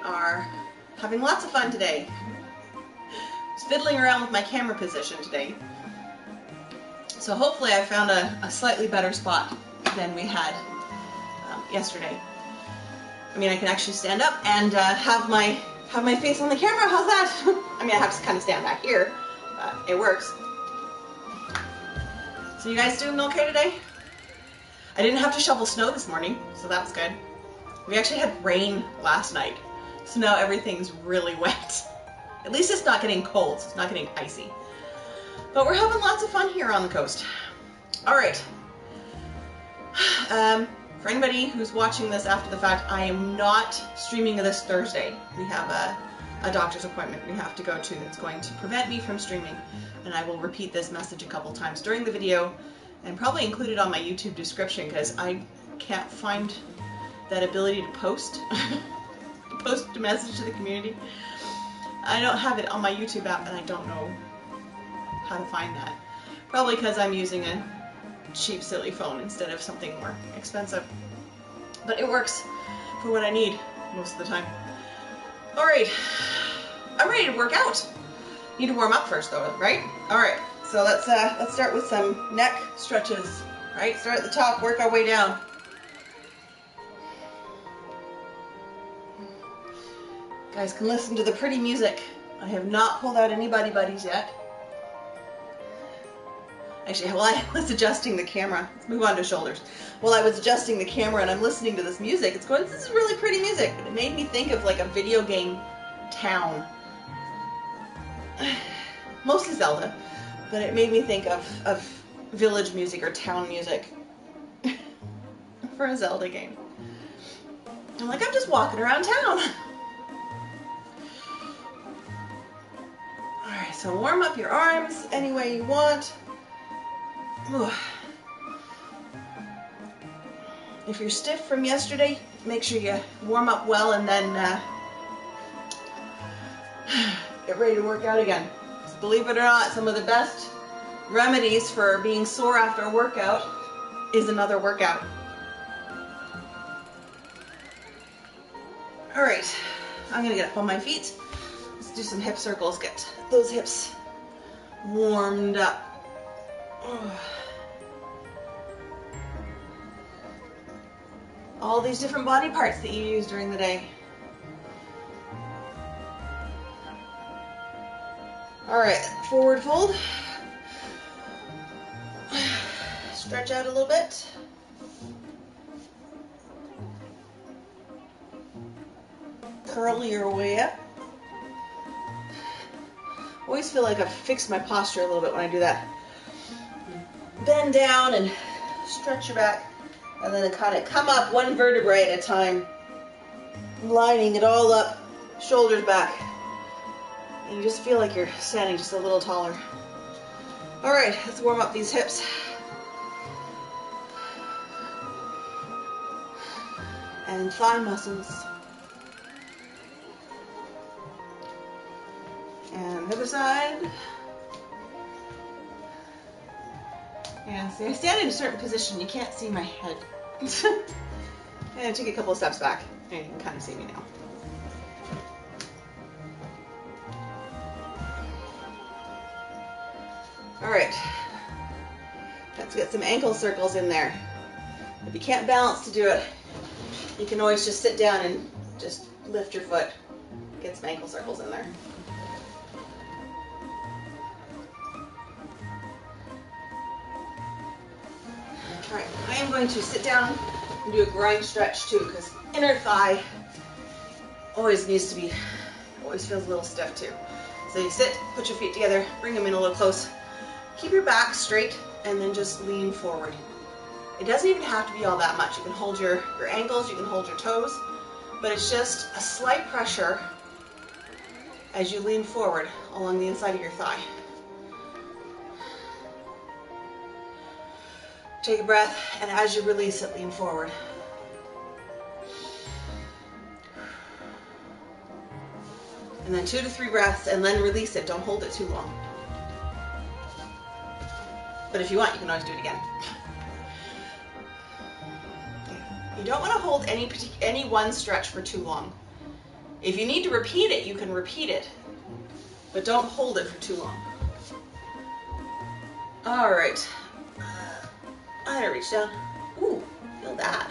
are having lots of fun today. I was fiddling around with my camera position today. So hopefully I found a slightly better spot than we had yesterday. I mean, I can actually stand up and have my face on the camera. How's that? I mean, I have to kind of stand back here, but it works. So you guys doing okay today? I didn't have to shovel snow this morning, so that was good. We actually had rain last night, so now everything's really wet. At least it's not getting cold, so it's not getting icy. But we're having lots of fun here on the coast. All right. For anybody who's watching this after the fact, I am not streaming this Thursday. We have a doctor's appointment we have to go to that's going to prevent me from streaming, and I will repeat this message a couple times during the video and probably include it on my YouTube description because I can't find that ability to post a message to the community. I don't have it on my YouTube app and I don't know how to find that. Probably because I'm using a cheap, silly phone instead of something more expensive. But it works for what I need most of the time. Alright, I'm ready to work out. Need to warm up first though, right? Alright, so let's start with some neck stretches. Right, start at the top, work our way down. Guys can listen to the pretty music. I have not pulled out any buddy buddies yet. Actually, while I was adjusting the camera, let's move on to shoulders. While I was adjusting the camera and I'm listening to this music, it's going, this is really pretty music. And it made me think of like a video game town. Mostly Zelda, but it made me think of village music or town music for a Zelda game. I'm like, I'm just walking around town. Alright, so warm up your arms any way you want. Ooh. If you're stiff from yesterday, make sure you warm up well and then get ready to work out again. So believe it or not, some of the best remedies for being sore after a workout is another workout. Alright, I'm going to get up on my feet. Let's do some hip circles, get those hips warmed up. All these different body parts that you use during the day. Alright, forward fold. Stretch out a little bit. Curl your way up. Always feel like I've fixed my posture a little bit when I do that. Bend down and stretch your back, and then kind of come up one vertebrae at a time, lining it all up, shoulders back, and you just feel like you're standing just a little taller. Alright, let's warm up these hips. And thigh muscles. And the other side. Yeah, see, I stand in a certain position, you can't see my head. And take a couple of steps back, and you can kind of see me now. Alright, let's get some ankle circles in there. If you can't balance to do it, you can always just sit down and just lift your foot. Get some ankle circles in there. Alright, I am going to sit down and do a groin stretch too, because inner thigh always feels a little stiff too. So you sit, put your feet together, bring them in a little close, keep your back straight, and then just lean forward. It doesn't even have to be all that much. You can hold your ankles, you can hold your toes, but it's just a slight pressure as you lean forward along the inside of your thigh. Take a breath, and as you release it, lean forward. And then 2 to 3 breaths, and then release it. Don't hold it too long. But if you want, you can always do it again. You don't want to hold any one stretch for too long. If you need to repeat it, you can repeat it, but don't hold it for too long. All right. I'm gonna reach down. Ooh, feel that.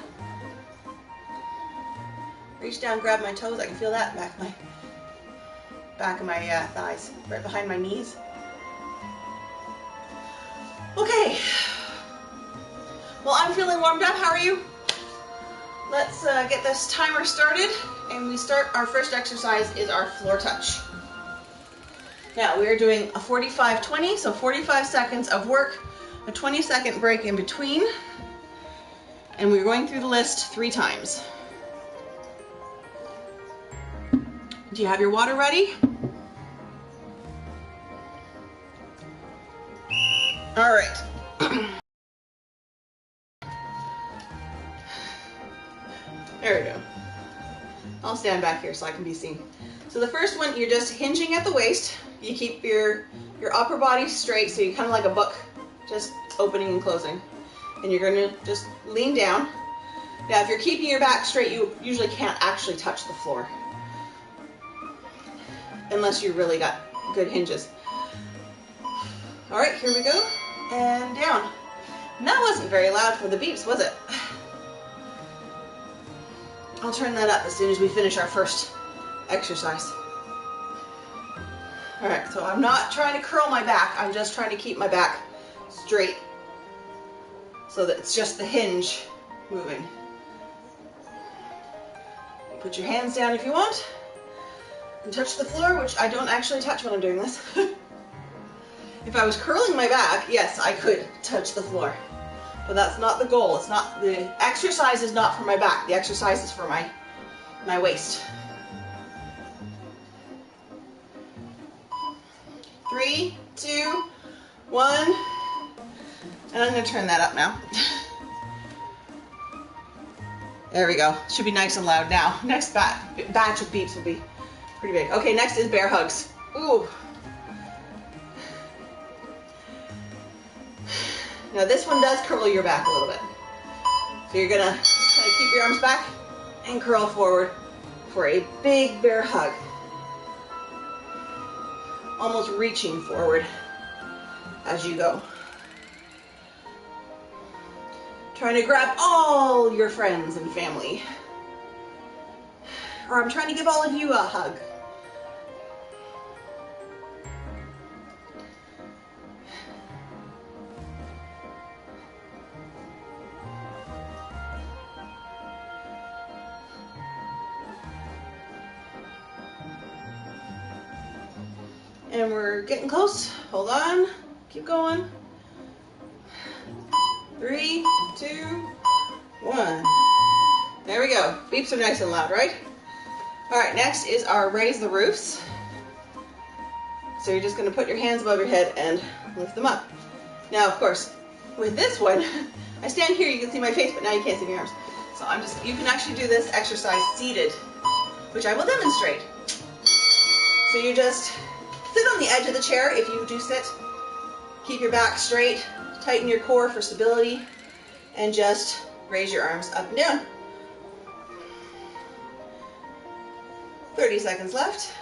Reach down, grab my toes. I can feel that back of my thighs, right behind my knees. Okay. Well, I'm feeling warmed up. How are you? Let's get this timer started, and we start. Our first exercise is our floor touch. Now we are doing a 45-20, so 45 seconds of work, a 20-second break in between, and we're going through the list 3 times. Do you have your water ready? All right. There we go. I'll stand back here so I can be seen. So the first one, you're just hinging at the waist. You keep your upper body straight, so you're kind of like a book, just opening and closing. And you're gonna just lean down. Now, if you're keeping your back straight, you usually can't actually touch the floor, unless you really got good hinges. All right, here we go, and down. And that wasn't very loud for the beeps, was it? I'll turn that up as soon as we finish our first exercise. All right, so I'm not trying to curl my back, I'm just trying to keep my back straight so that it's just the hinge moving. Put your hands down if you want, and touch the floor, which I don't actually touch when I'm doing this. If I was curling my back, yes, I could touch the floor. But that's not the goal. It's not, the exercise is not for my back. The exercise is for my waist. 3, 2, 1. And I'm going to turn that up now. There we go. Should be nice and loud now. Next batch of beeps will be pretty big. Okay, next is bear hugs. Ooh. Now this one does curl your back a little bit. So you're gonna just kind of keep your arms back and curl forward for a big bear hug. Almost reaching forward as you go. Trying to grab all your friends and family. Or I'm trying to give all of you a hug. And we're getting close. Hold on. Keep going. 3, 2, 1. There we go. Beeps are nice and loud, right? All right, next is our raise the roofs. So you're just going to put your hands above your head and lift them up. Now, of course, with this one, I stand here, you can see my face, but now you can't see my arms. So you can actually do this exercise seated, which I will demonstrate. So you just sit on the edge of the chair if you do sit. Keep your back straight, tighten your core for stability, and just raise your arms up and down. 30 seconds left.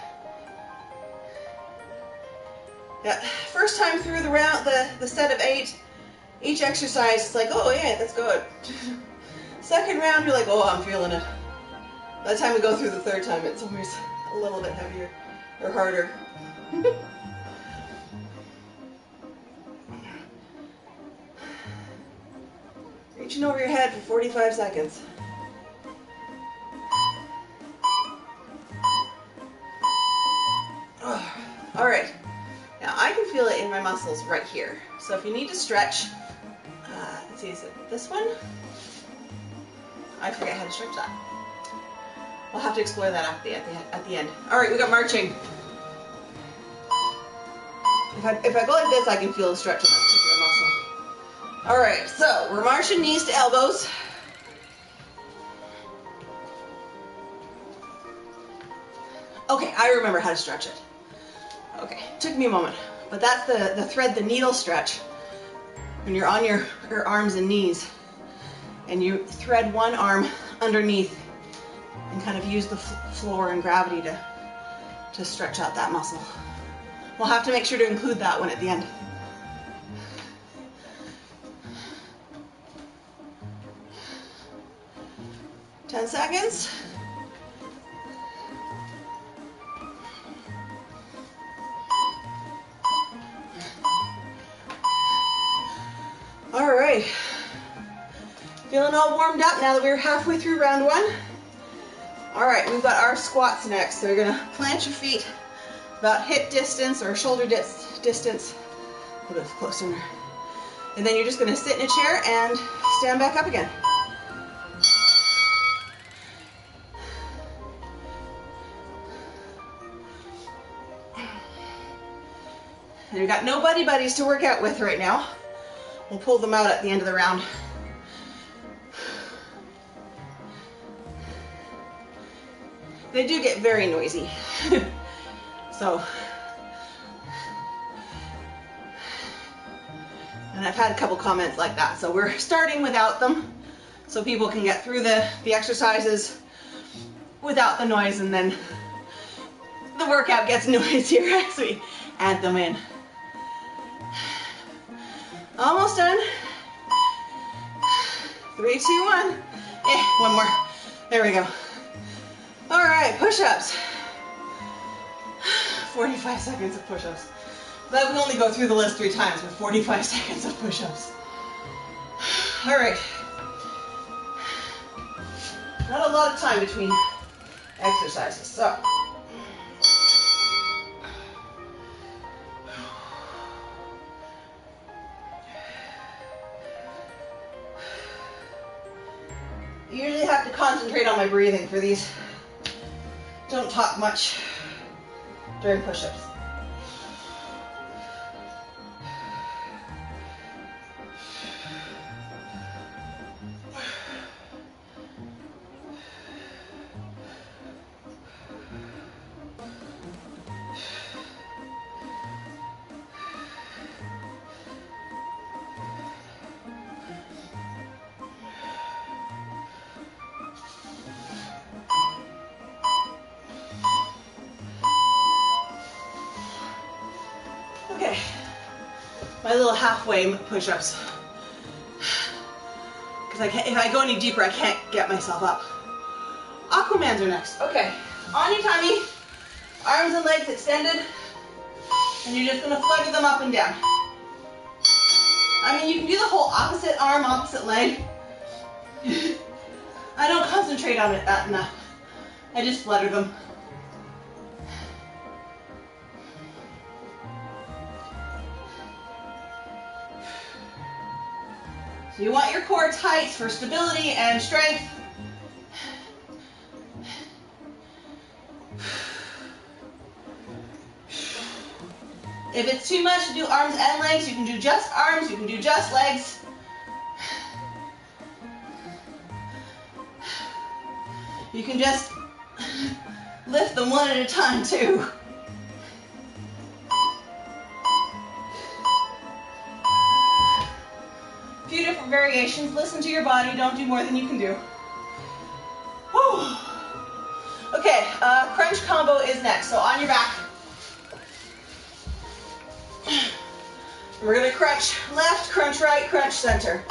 Yeah, first time through the round, the set of 8, each exercise is like, oh yeah, that's good. Second round, you're like, oh, I'm feeling it. By the time we go through the third time, it's always a little bit heavier or harder. Reaching over your head for 45 seconds. Oh, all right. Now I can feel it in my muscles right here. So if you need to stretch, let's see, is it this one? I forget how to stretch that. We'll have to explore that at the end. All right, we got marching. If I go like this, I can feel the stretch in that particular muscle. All right, so we're marching knees to elbows. Okay, I remember how to stretch it. Okay, took me a moment, but that's the thread the needle stretch. When you're on your arms and knees, and you thread one arm underneath and kind of use the floor and gravity to stretch out that muscle. We'll have to make sure to include that one at the end. Ten seconds. All right. Feeling all warmed up now that we're halfway through round one. All right, we've got our squats next. So you're gonna plant your feet about hip distance or shoulder distance. A little bit closer. And then you're just gonna sit in a chair and stand back up again. And we've got no buddies to work out with right now. We'll pull them out at the end of the round. They do get very noisy. So, and I've had a couple comments like that. So we're starting without them so people can get through the exercises without the noise, and then the workout gets noisier as we add them in. Almost done. 3, 2, 1. One more. There we go. All right, push-ups. 45 seconds of push-ups. But we only go through the list 3 times with 45 seconds of push-ups. All right. Not a lot of time between exercises, so. I usually have to concentrate on my breathing for these. Don't talk much during push-ups. Okay, my little halfway push-ups. Because if I go any deeper, I can't get myself up. Aquamans are next. Okay, on your tummy, arms and legs extended, and you're just gonna flutter them up and down. I mean, you can do the whole opposite arm, opposite leg. I don't concentrate on it that enough. I just flutter them. So you want your core tight for stability and strength. If it's too much to do arms and legs, you can do just arms, you can do just legs. You can just lift them one at a time too. A few different variations. Listen to your body. Don't do more than you can do. Whew. Okay, crunch combo is next. So on your back. We're going to crunch left, crunch right, crunch center.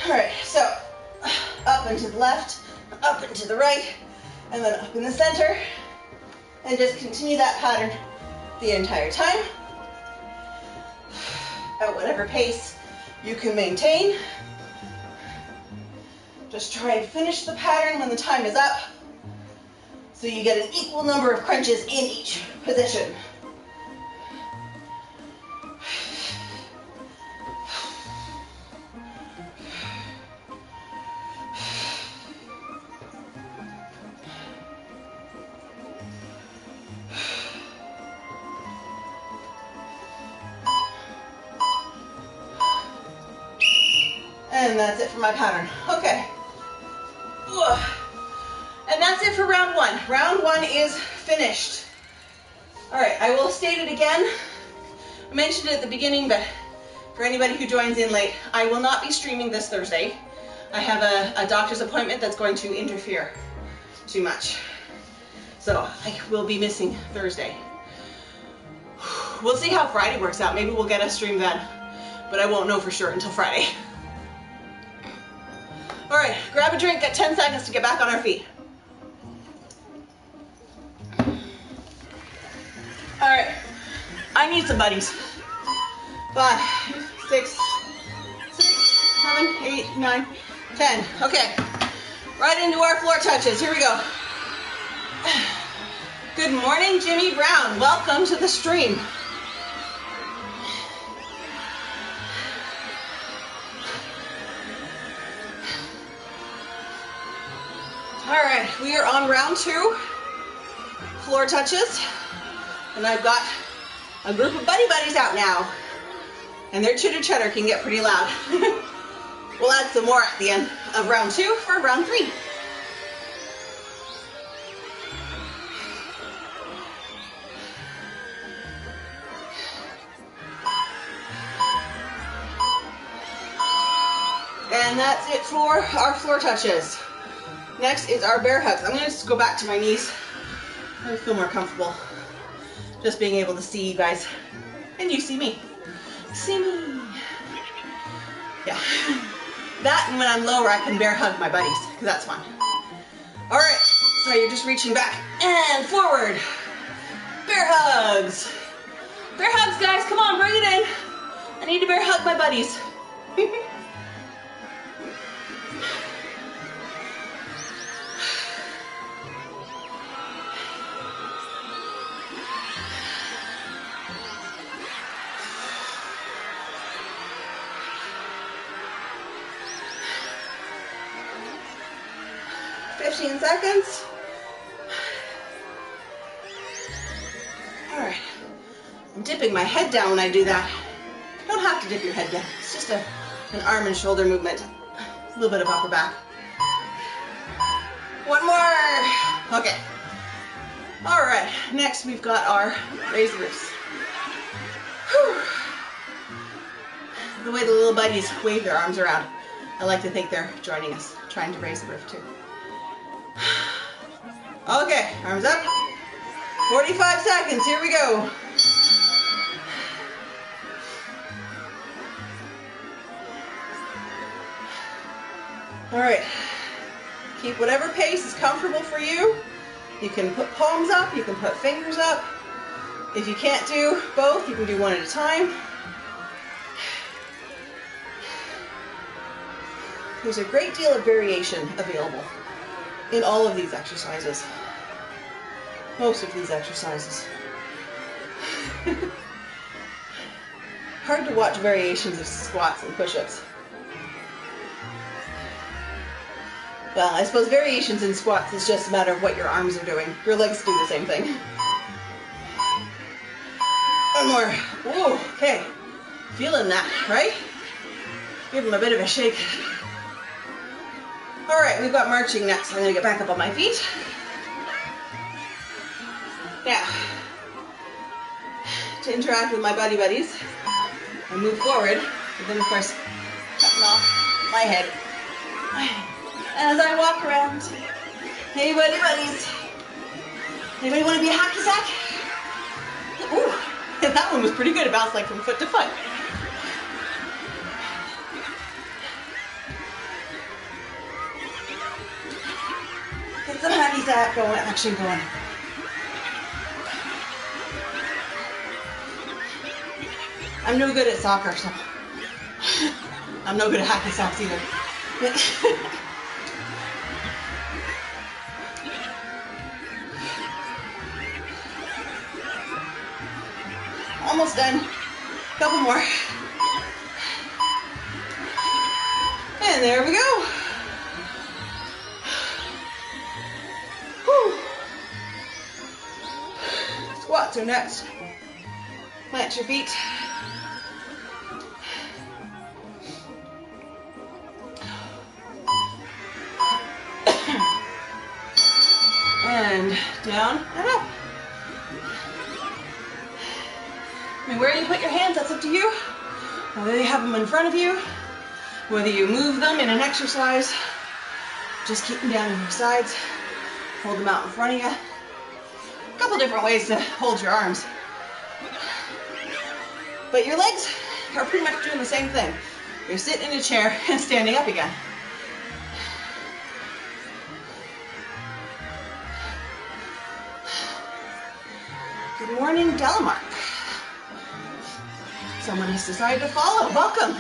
All right, so up and to the left, up and to the right, and then up in the center. And just continue that pattern the entire time. At whatever pace you can maintain. Just try and finish the pattern when the time is up, so you get an equal number of crunches in each position. And that's it for my pattern. Okay. And that's it for round one. Round one is finished. All right, I will state it again. I mentioned it at the beginning, but for anybody who joins in late, I will not be streaming this Thursday. I have a doctor's appointment that's going to interfere too much. So I will be missing Thursday. We'll see how Friday works out. Maybe we'll get a stream then, but I won't know for sure until Friday. All right, grab a drink, get 10 seconds to get back on our feet. All right, I need some buddies. 5, 6, 7, 8, 9, 10. Okay, right into our floor touches. Here we go. Good morning, Jimmy Brown. Welcome to the stream. All right, we are on round 2, floor touches, and I've got a group of buddies out now, and their chitter chatter can get pretty loud. We'll add some more at the end of round 2 for round 3. And that's it for our floor touches. Next is our bear hugs. I'm going to just go back to my knees. I feel more comfortable just being able to see you guys. And you see me. See me. Yeah. That, and when I'm lower, I can bear hug my buddies, because that's fun. All right, so you're just reaching back and forward. Bear hugs. Bear hugs, guys. Come on, bring it in. I need to bear hug my buddies. 15 seconds. All right. I'm dipping my head down when I do that. You don't have to dip your head down. It's just an arm and shoulder movement. A little bit of upper back. One more. Okay. All right. Next, we've got our raise the roofs. Whew. The way the little buddies wave their arms around, I like to think they're joining us, trying to raise the roof too. Okay, arms up. 45 seconds, here we go. All right, keep whatever pace is comfortable for you. You can put palms up, you can put fingers up. If you can't do both, you can do one at a time. There's a great deal of variation available in all of these exercises. Most of these exercises. Hard to watch variations of squats and push-ups. Well, I suppose variations in squats is just a matter of what your arms are doing. Your legs do the same thing. One more. Whoa, okay. Feeling that, right? Give them a bit of a shake. All right, we've got marching next. I'm gonna get back up on my feet. Now, to interact with my buddies, I move forward, and then of course, cutting off my head as I walk around. Hey, buddies. Anybody want to be a hacky sack? Ooh, that one was pretty good. It bounced like from foot to foot. Get some hacky sack going, action going. I'm no good at soccer, so I'm no good at hacky sacks either. Almost done. Couple more. And there we go. Whew. Squats are next. Plant your feet. And down and up. I mean, where you put your hands, that's up to you. Whether you have them in front of you, Whether you move them in an exercise, just keep them down on your sides, hold them out in front of you. A couple different ways to hold your arms. But your legs are pretty much doing the same thing. You're sitting in a chair and standing up again. Good morning, Delamark. Someone has decided to follow. Welcome.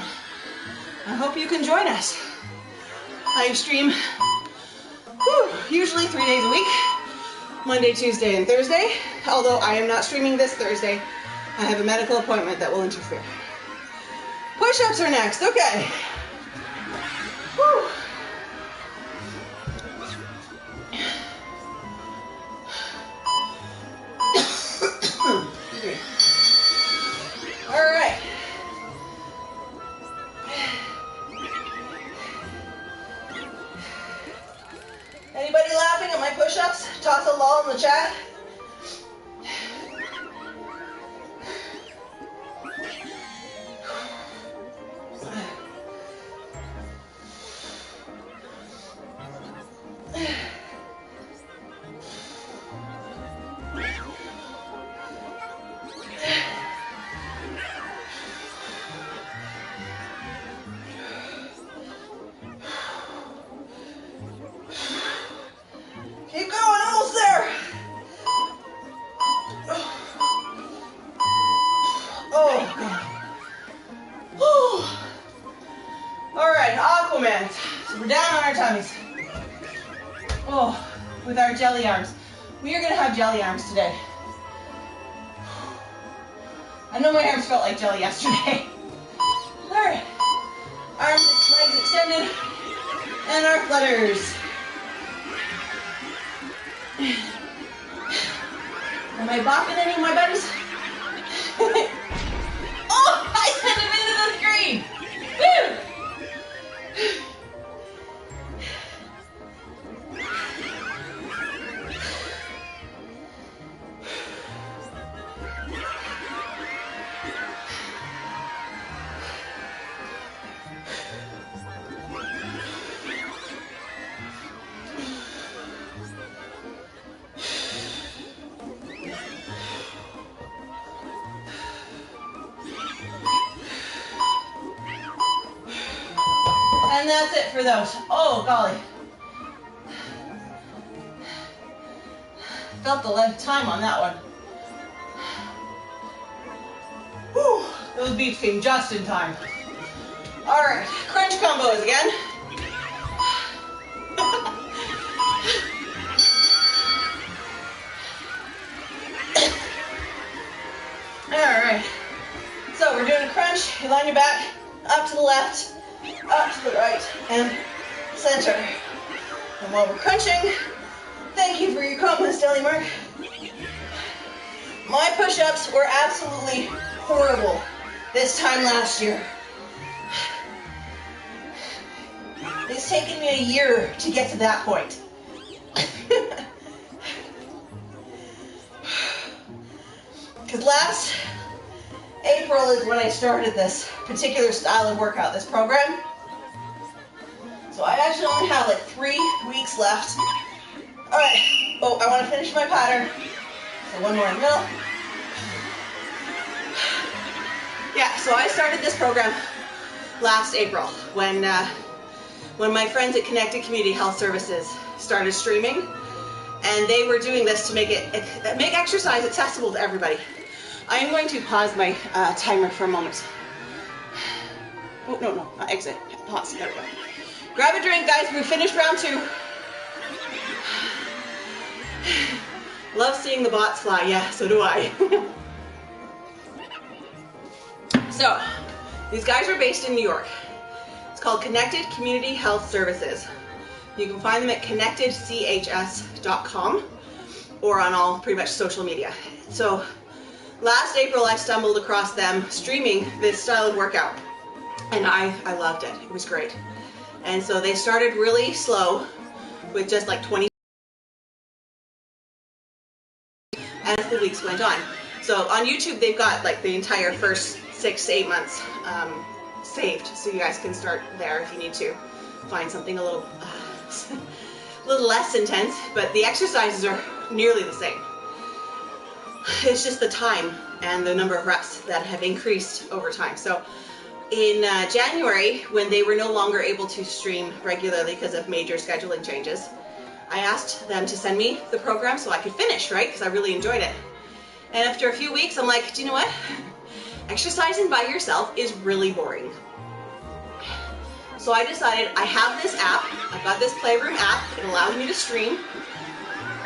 I hope you can join us. I stream usually 3 days a week, Monday, Tuesday, and Thursday. Although I am not streaming this Thursday. I have a medical appointment that will interfere. Push-ups are next. Okay. Whew. All right. Anybody laughing at my push-ups? Toss a lol in the chat. Keep going, almost there. Oh, God. All right, Aquaman. So we're down on our tummies. Oh, with our jelly arms. We are going to have jelly arms today. I know my arms felt like jelly yesterday. All right. Arms, legs extended, and our flutters. Am I bopping any of my buddies? Oh, I sent him into the screen. Woo! And that's it for those. Oh, golly. Felt the length time on that one. Whew, those beats came just in time. All right, crunch combos again. All right, so we're doing a crunch. You lie on your back, up to the left, up to the right, and center. And while we're crunching, thank you for your comments, Delamark. My push-ups were absolutely horrible this time last year. It's taken me a year to get to that point. Because last April is when I started this particular style of workout, this program. So I actually only have like 3 weeks left. All right. Oh, I want to finish my pattern. So one more in the middle. Yeah, so I started this program last April when my friends at Connected Community Health Services started streaming, and they were doing this to make exercise accessible to everybody. I am going to pause my timer for a moment. Oh, no, not exit. Pause. There we go. Grab a drink, guys. We finished round 2. Love seeing the bots fly. Yeah, so do I. So, these guys are based in New York. It's called Connected Community Health Services. You can find them at connectedchs.com or on all pretty much social media. So, last April I stumbled across them streaming this style of workout, and I loved it. It was great. And so they started really slow with just like 20 as the weeks went on. So on YouTube they've got like the entire first 6 to 8 months saved, so you guys can start there if you need to find something a little less intense, but the exercises are nearly the same. It's just the time and the number of reps that have increased over time. So in January, when they were no longer able to stream regularly because of major scheduling changes, I asked them to send me the program so I could finish, right? Because I really enjoyed it. And after a few weeks, I'm like, do you know what? Exercising by yourself is really boring. So I decided I have this app. I've got this Playroom app. It allows me to stream.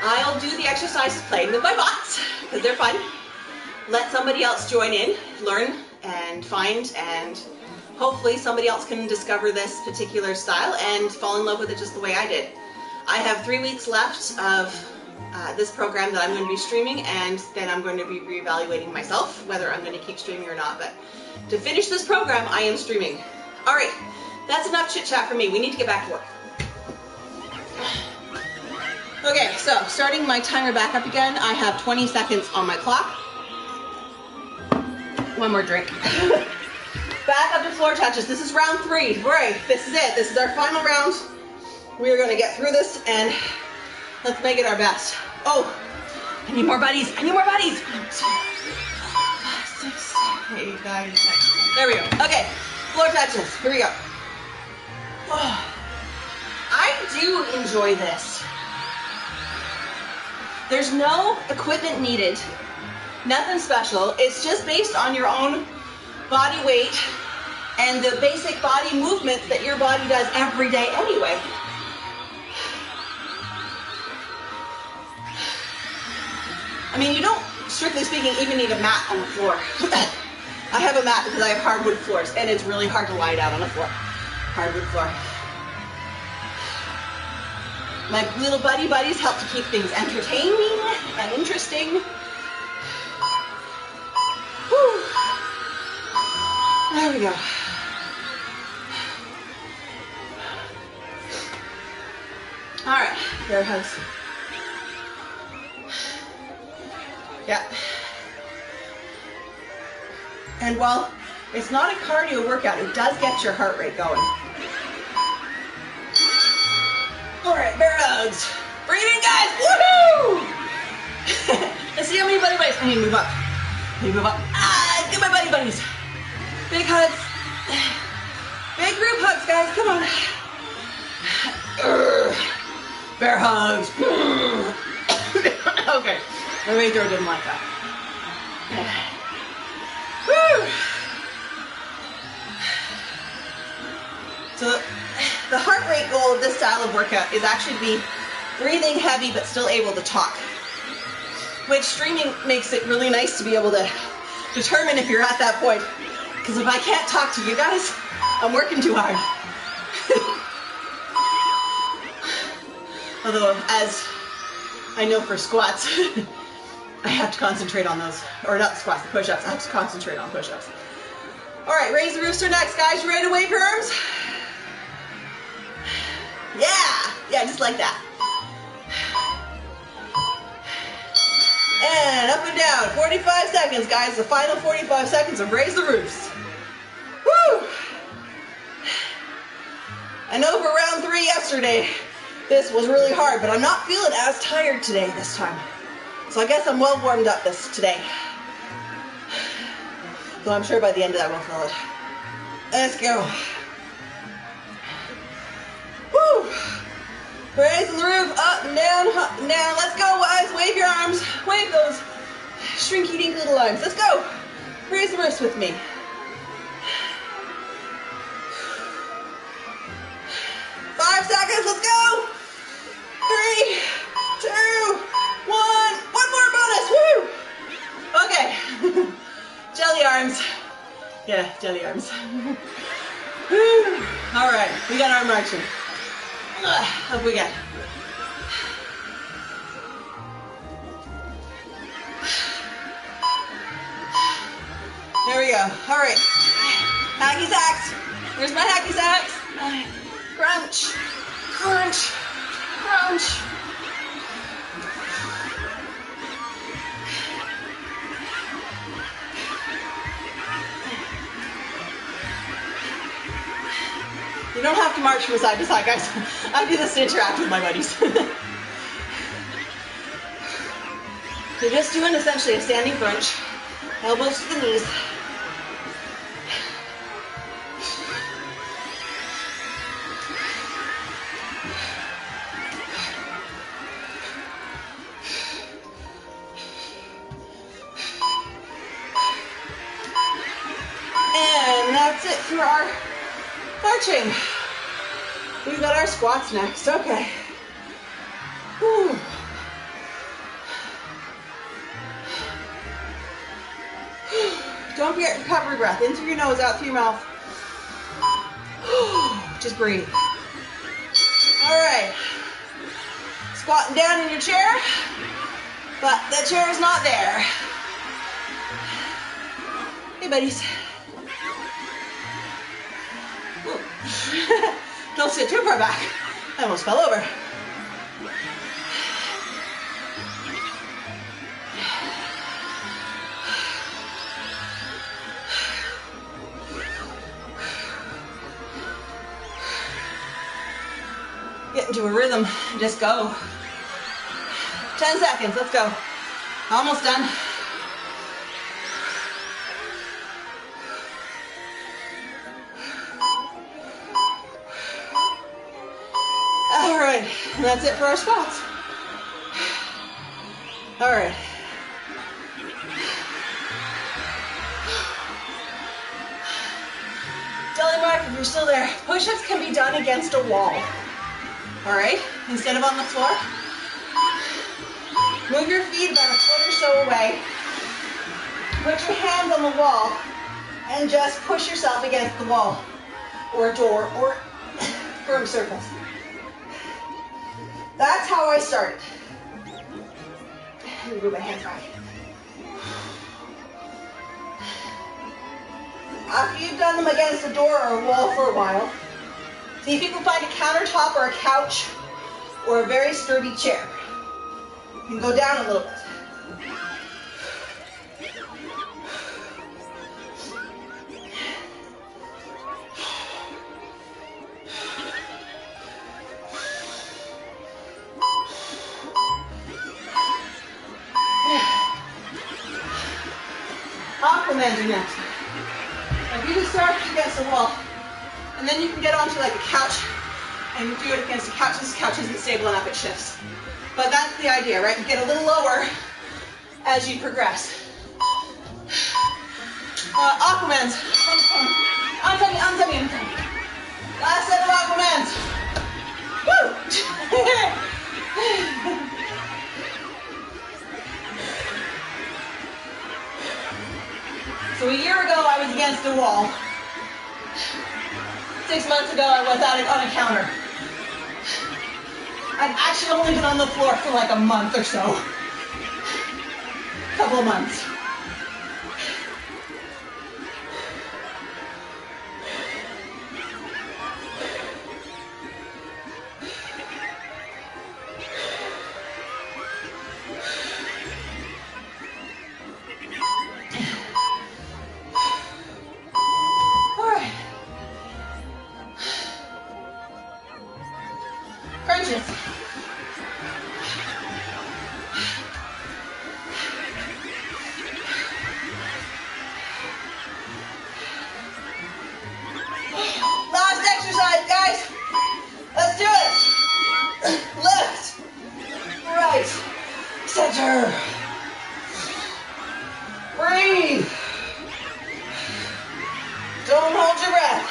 I'll do the exercises playing with my bots because they're fun. Let somebody else join in, learn and find, and hopefully somebody else can discover this particular style and fall in love with it just the way I did. I have 3 weeks left of this program that I'm going to be streaming, and then I'm going to be reevaluating myself whether I'm going to keep streaming or not. But to finish this program, I am streaming. All right, that's enough chit chat for me. We need to get back to work. Okay, so starting my timer back up again, I have 20 seconds on my clock. One more drink. Back up to floor touches. This is round 3. Right, this is it. This is our final round. We are going to get through this and let's make it our best. Oh, I need more buddies. I need more buddies. 5, 6, 7, 8, 9, 10. There we go. Okay, floor touches. Here we go. Oh, I do enjoy this. There's no equipment needed. Nothing special. It's just based on your own body weight and the basic body movements that your body does every day anyway. I mean, you don't, strictly speaking, even need a mat on the floor. I have a mat because I have hardwood floors, and it's really hard to lie down on the floor. Hardwood floor. My little buddies help to keep things entertaining and interesting. Whew. There we go. All right, there it goes. Yeah. And while it's not a cardio workout, it does get your heart rate going. All right, bear hugs. Breathe in, guys. Woohoo! Let's see how many buddy buddies. I need to move up. I need to move up. Ah, get my buddy buddies. Big hugs. Big group hugs, guys. Come on. Bear hugs. Okay. My main throw didn't like that. Woo! So the heart rate goal of this style of workout is actually to be breathing heavy but still able to talk. Which streaming makes it really nice to be able to determine if you're at that point. Because if I can't talk to you guys, I'm working too hard. Although, as I know for squats, I have to concentrate on those, or not the squats, the push-ups. I have to concentrate on push-ups. All right, raise the rooster next, guys. You ready to wave your arms? Yeah, just like that. And up and down, 45 seconds, guys. The final 45 seconds of raise the roofs. Woo! I know for round 3 yesterday, this was really hard, but I'm not feeling as tired today this time. So I guess I'm well warmed up today. So I'm sure by the end of that we'll feel it. Let's go. Woo! Raising the roof, up and down, Let's go, guys. Wave your arms. Wave those shrinky dink little arms. Let's go. Raise the roofs with me. 5 seconds. Let's go. 3, 2, 1. One more bonus. Woo! Okay. Jelly arms. Yeah, jelly arms. Woo! All right, we got arm action. Up we get. There we go. All right. Hacky sacks. Where's my hacky sacks? Crunch. Crunch. Crunch. don't have to march from side to side, guys. I do this to interact with my buddies. You're just doing essentially a standing crunch, elbows to the knees. And that's it for our marching. We've got our squats next. Okay. Whew. Don't forget recovery breath. In through your nose, out through your mouth. Just breathe. All right. Squatting down in your chair, but the chair is not there. Hey, buddies. Don't sit too far back. I almost fell over. Get into a rhythm. Just go. 10 seconds. Let's go. Almost done. All right, and that's it for our squats. All right. Belly mark, if you're still there. Push-ups can be done against a wall. All right, instead of on the floor, move your feet about a foot or so away. Put your hands on the wall and just push yourself against the wall or a door or firm surface. That's how I started. Let me move my hands back. After you've done them against a door or a wall for a while, see if you can find a countertop or a couch or a very sturdy chair. You can go down a little bit. Aquaman next. If you can start against the wall, and then you can get onto like a couch and do it against a couch. This couch isn't stable enough, it shifts. But that's the idea, right? You get a little lower as you progress. Aquamans. Untie me. Last set of Aquamans. Woo! So a year ago, I was against a wall. 6 months ago, I was at it on a counter. I've actually only been on the floor for like a month or so. A couple of months. Breathe. Don't hold your breath.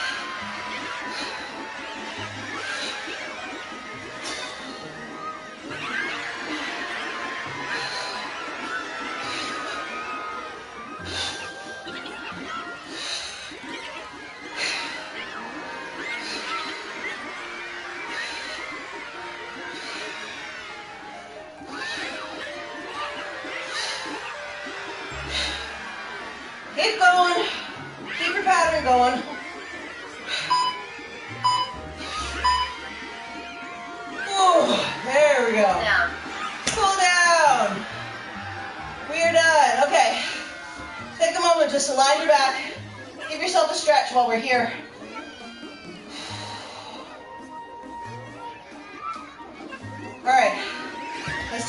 Keep going. Keep your pattern going. Oh, there we go. Down. Cool down. We are done. Okay. Take a moment just to line your back. Give yourself a stretch while we're here.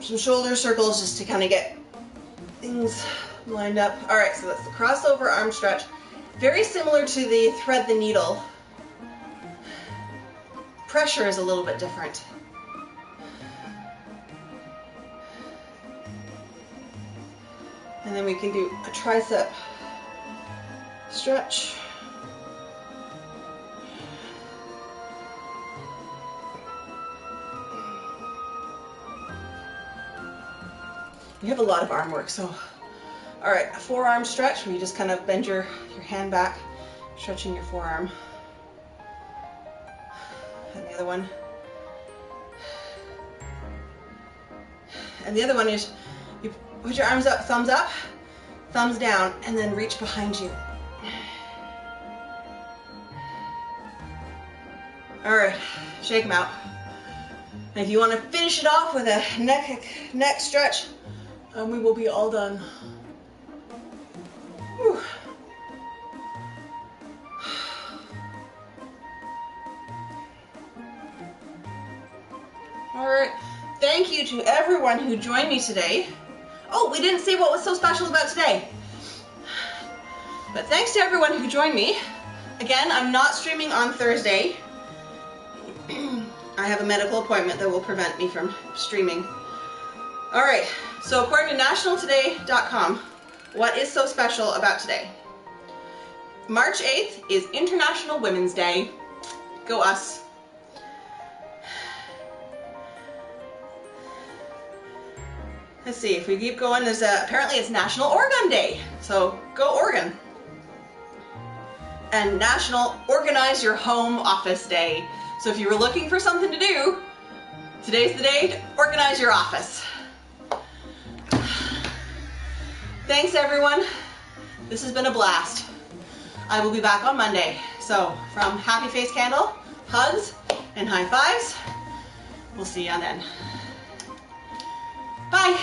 some shoulder circles just to kind of get things lined up. All right, so that's the crossover arm stretch. Very similar to the thread the needle. Pressure is a little bit different. And then we can do a tricep stretch. We have a lot of arm work, so all right, a forearm stretch where you just kind of bend your hand back, stretching your forearm. And the other one. And the other one is you put your arms up, thumbs down, and then reach behind you. All right, shake them out. And if you want to finish it off with a neck stretch, we will be all done. Whew. All right, thank you to everyone who joined me today. Oh, we didn't say what was so special about today. But thanks to everyone who joined me. Again, I'm not streaming on Thursday. I have a medical appointment that will prevent me from streaming. All right, so according to nationaltoday.com, what is so special about today? March 8th is International Women's Day. Go us. Let's see, if we keep going, apparently it's National Organ Day, so go Oregon. And National Organize Your Home Office Day. So if you were looking for something to do, today's the day to organize your office. Thanks everyone. This has been a blast. I will be back on Monday. So from Happy Face Candle, hugs and high fives. We'll see you then. Bye.